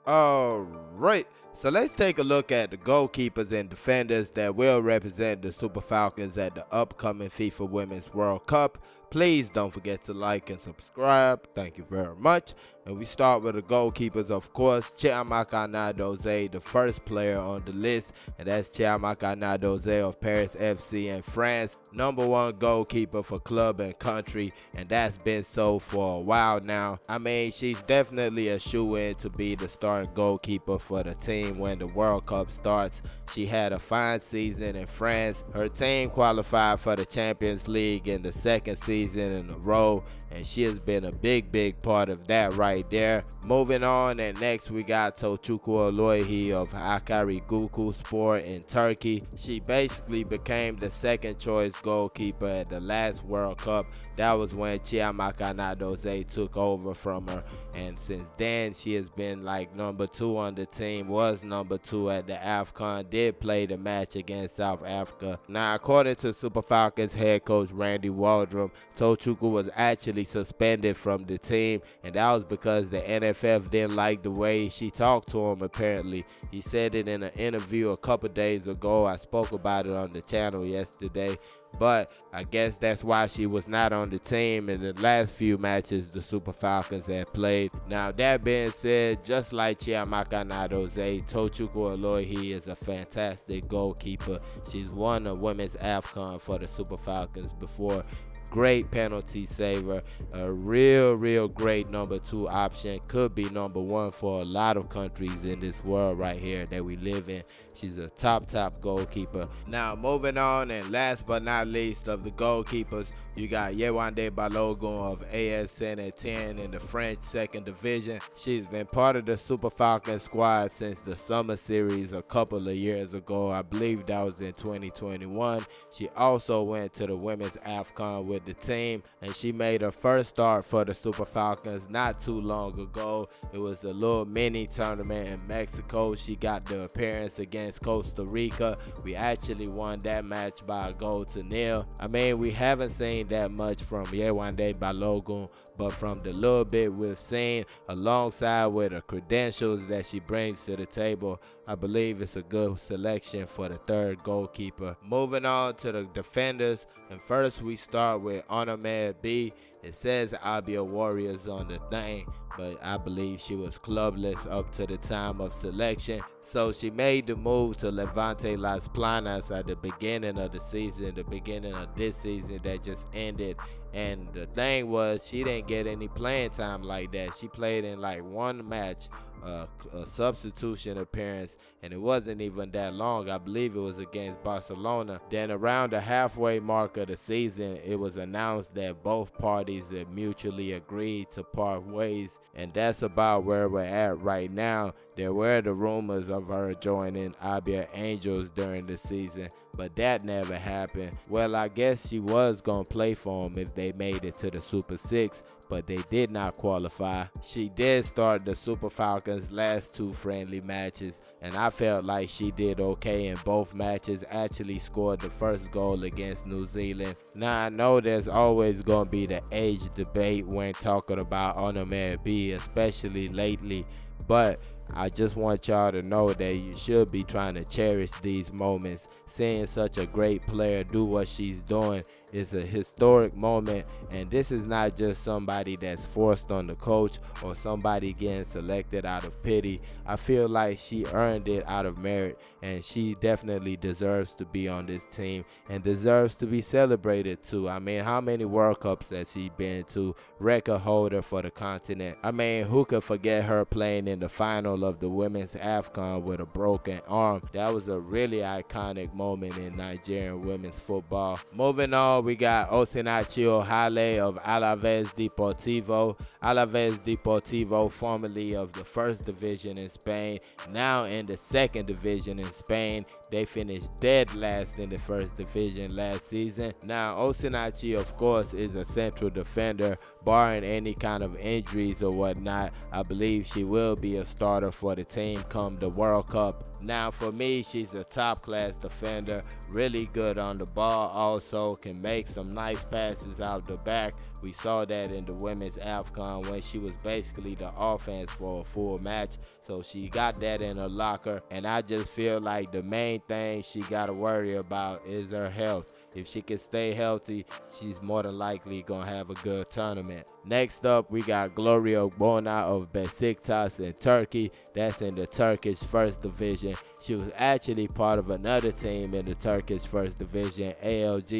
Alright, so let's take a look at the goalkeepers and defenders that will represent the Super Falcons at the upcoming FIFA Women's World Cup. Please don't forget to like and subscribe. Thank you very much. And we start with the goalkeepers, of course. Chiamaka Nnadozie, the first player on the list, and that's Chiamaka Nnadozie of Paris FC in France. #1 goalkeeper for club and country, and that's been so for a while now. I mean, she's definitely a shoe-in to be the starting goalkeeper for the team when the World Cup starts. She had a fine season in France. Her team qualified for the Champions League in the second season in a row, and she has been a big part of that right there. Moving on, and next we got Alozie of Sport in Turkey. She basically became the second choice goalkeeper at the last World Cup. That was when Chiamaka Nnadozie took over from her, and since then she has been like #2 on the team, was #2 at the AFCON, did play the match against South Africa. Now, according to Super Falcons head coach Randy Waldrum, Tochukwu was actually suspended from the team, and that was because the NFF didn't like the way she talked to him. Apparently, he said it in an interview a couple days ago. I spoke about it on the channel yesterday. But I guess that's why she was not on the team in the last few matches the Super Falcons had played. Now, that being said, just like Chiamaka Nnadozie, Alozie is a fantastic goalkeeper. She's won a women's AFCON for the Super Falcons before. Great penalty saver, a real great #2 option. Could be #1 for a lot of countries in this world right here that we live in. She's a top goalkeeper. Now, moving on, and last but not least of the goalkeepers, you got Yewande Balogun of AS Saint-Etienne in the French 2nd Division. She's been part of the Super Falcons squad since the summer series a couple of years ago. I believe that was in 2021. She also went to the Women's AFCON with the team, and she made her first start for the Super Falcons not too long ago. It was a little mini tournament in Mexico. She got the appearance against Costa Rica. We actually won that match by a 0-0. I mean, we haven't seen that much from Yewande Balogun, but from the little bit we've seen, alongside with the credentials that she brings to the table, I believe it's a good selection for the third goalkeeper. Moving on to the defenders, and first we start with Onome B. It says Abia Warriors on the thing, but I believe she was clubless up to the time of selection. So she made the move to Levante Las Planas at the beginning of the season, the beginning of this season that just ended. And the thing was, she didn't get any playing time like that. She played in like one match, a substitution appearance, and it wasn't even that long. I believe it was against Barcelona. Then around the halfway mark of the season, it was announced that both parties had mutually agreed to part ways, and that's about where we're at right now. There were the rumors of her joining Abia Angels during the season, but that never happened. Well, I guess she was going to play for them if they made it to the Super 6, but they did not qualify. She did start the Super Falcons' last 2 friendly matches, and I felt like she did okay in both matches. Actually scored the first goal against New Zealand. Now, I know there's always going to be the age debate when talking about Onome B, especially lately, but I just want y'all to know that you should be trying to cherish these moments. Seeing such a great player do what she's doing is a historic moment, and this is not just somebody that's forced on the coach or somebody getting selected out of pity. I feel like she earned it out of merit, and she definitely deserves to be on this team and deserves to be celebrated too. I mean, how many World Cups has she been to? Record holder for the continent. I mean, who could forget her playing in the final of the Women's AFCON with a broken arm? That was a really iconic moment in Nigerian women's football. Moving on, we got Osinachi Ohale of Alaves Deportivo. Alaves Deportivo, formerly of the 1st Division in Spain, now in the 2nd Division in Spain. They finished dead last in the 1st Division last season. Now, Osinachi, of course, is a central defender. Barring any kind of injuries or whatnot, I believe she will be a starter for the team come the World Cup. Now, for me, she's a top-class defender, really good on the ball, also can make some nice passes out the back. We saw that in the Women's AFCON AFCON when she was basically the offense for a full match. So she got that in her locker, and I just feel like the main thing she got to worry about is her health. If she can stay healthy, she's more than likely going to have a good tournament. Next up, we got Ogbonna of Besiktas in Turkey. That's in the Turkish First Division. She was actually part of another team in the Turkish First Division,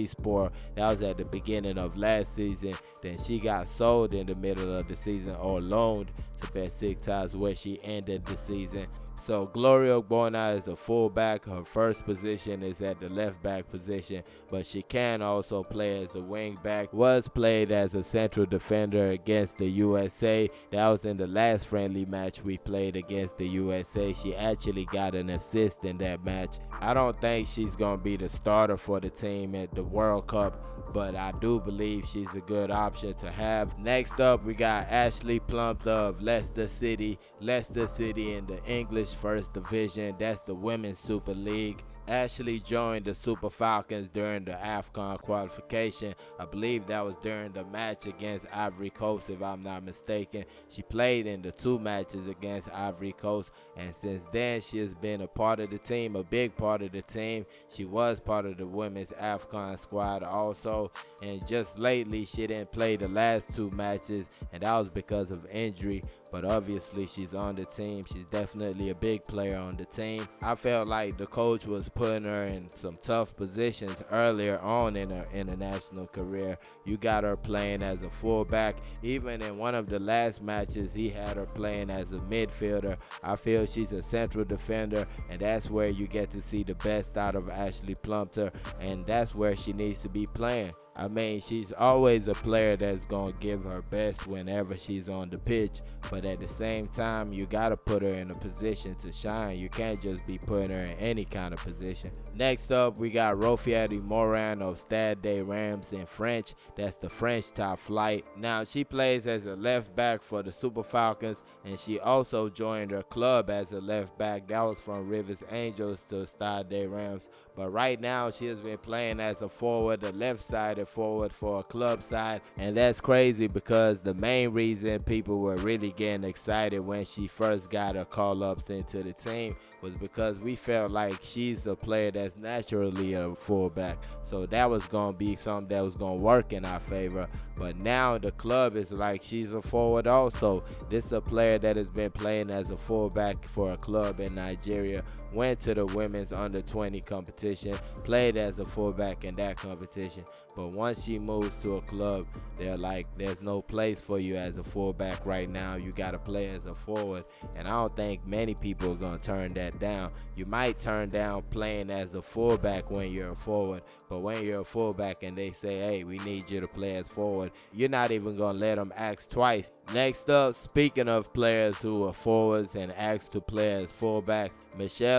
Sport. That was at the beginning of last season. Then she got sold in the middle of the season, or loaned to Besiktas, where she ended the season. So Ogbonna is a fullback. Her first position is at the left back position, but she can also play as a wing back. Was played as a central defender against the USA. That was in the last friendly match we played against the USA. She actually got an assist in that match. I don't think she's going to be the starter for the team at the World Cup, but I do believe she's a good option to have. Next up, we got Ashleigh Plumptre of Leicester City. Leicester City in the English First Division. That's the Women's Super League. Ashleigh joined the Super Falcons during the AFCON qualification. I believe that was during the match against Ivory Coast, if I'm not mistaken. She played in the 2 matches against Ivory Coast, and since then she has been a part of the team, a big part of the team. She was part of the women's AFCON squad also, and just lately she didn't play the last 2 matches, and that was because of injury. But obviously she's on the team. She's definitely a big player on the team. I felt like the coach was putting her in some tough positions earlier on in her international career. You got her playing as a fullback. Even in one of the last matches, he had her playing as a midfielder. I feel she's a central defender, and that's where you get to see the best out of Ashleigh Plumptre, and that's where she needs to be playing. I mean, she's always a player that's going to give her best whenever she's on the pitch, but at the same time, you got to put her in a position to shine. You can't just be putting her in any kind of position. Next up, we got Rofiati Moran of Stade des Reims in French. That's the French top flight. Now, she plays as a left back for the Super Falcons, and she also joined her club as a left back. That was from Rivers Angels to Stade des Reims. But right now, she has been playing as a forward, a left-sided forward for a club side. And that's crazy because the main reason people were really getting excited when she first got her call-ups into the team was because we felt like she's a player that's naturally a fullback. So that was going to be something that was going to work in our favor. But now the club is like she's a forward also. This is a player that has been playing as a fullback for a club in Nigeria. Went to the women's under-20 competition, played as a fullback in that competition. But once she moves to a club, they're like, there's no place for you as a fullback right now. You got to play as a forward. And I don't think many people are going to turn that down. You might turn down playing as a fullback when you're a forward. But when you're a fullback and they say, hey, we need you to play as forward, you're not even going to let them ask twice. Next up, speaking of players who are forwards and asked to play as fullbacks,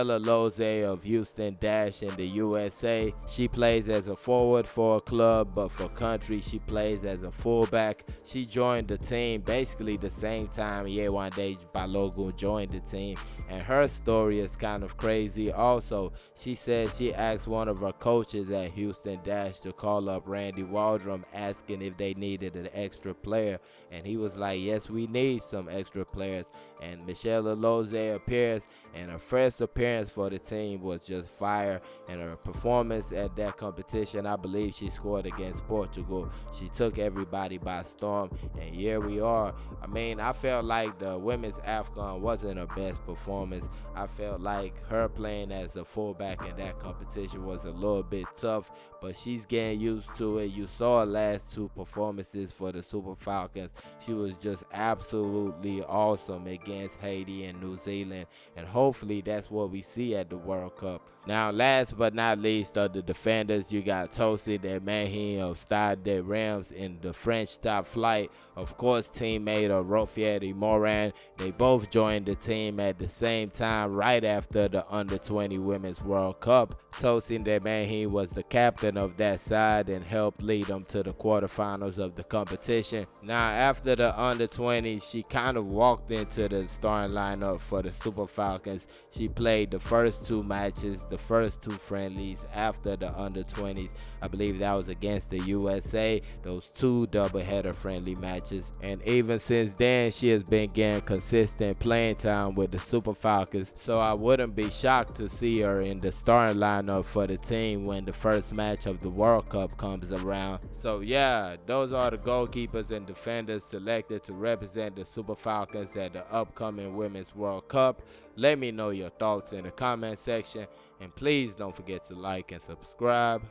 Alozie of Houston Dash in the USA. She plays as a forward for a club, but for country, she plays as a fullback. She joined the team basically the same time Yewande Balogun joined the team. And her story is kind of crazy also. She says she asked one of her coaches at Houston Dash to call up Randy Waldrum asking if they needed an extra player. And he was like, yes, we need some extra players. And Alozie appears, and her first appearance for the team was just fire. And her performance at that competition, I believe she scored against Portugal. She took everybody by storm, and here we are. I mean, I felt like the women's AFCON wasn't her best performance. I felt like her playing as a fullback in that competition was a little bit tough, but she's getting used to it. You saw her last 2 performances for the Super Falcons. She was just absolutely awesome against Haiti and New Zealand, and hopefully that's what we see at the World Cup. Now, last but not least of the defenders, you got Tosin Demahin of Stade des Reims in the French top flight. Of course, teammate of Rofiati Moran. They both joined the team at the same time right after the Under-20 Women's World Cup. Tosin Demahin was the captain captain of that side and helped lead them to the quarterfinals of the competition. Now, after the under-20s, she kind of walked into the starting lineup for the Super Falcons. She played the first 2 matches, the first 2 friendlies after the under-20s. I believe that was against the USA, those 2 doubleheader friendly matches. And even since then, she has been getting consistent playing time with the Super Falcons. So I wouldn't be shocked to see her in the starting lineup for the team when the first match of the World Cup comes around. So yeah, those are the goalkeepers and defenders selected to represent the Super Falcons at the upcoming Women's World Cup. Let me know your thoughts in the comment section, and please don't forget to like and subscribe.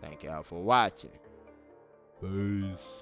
Thank y'all for watching. Peace.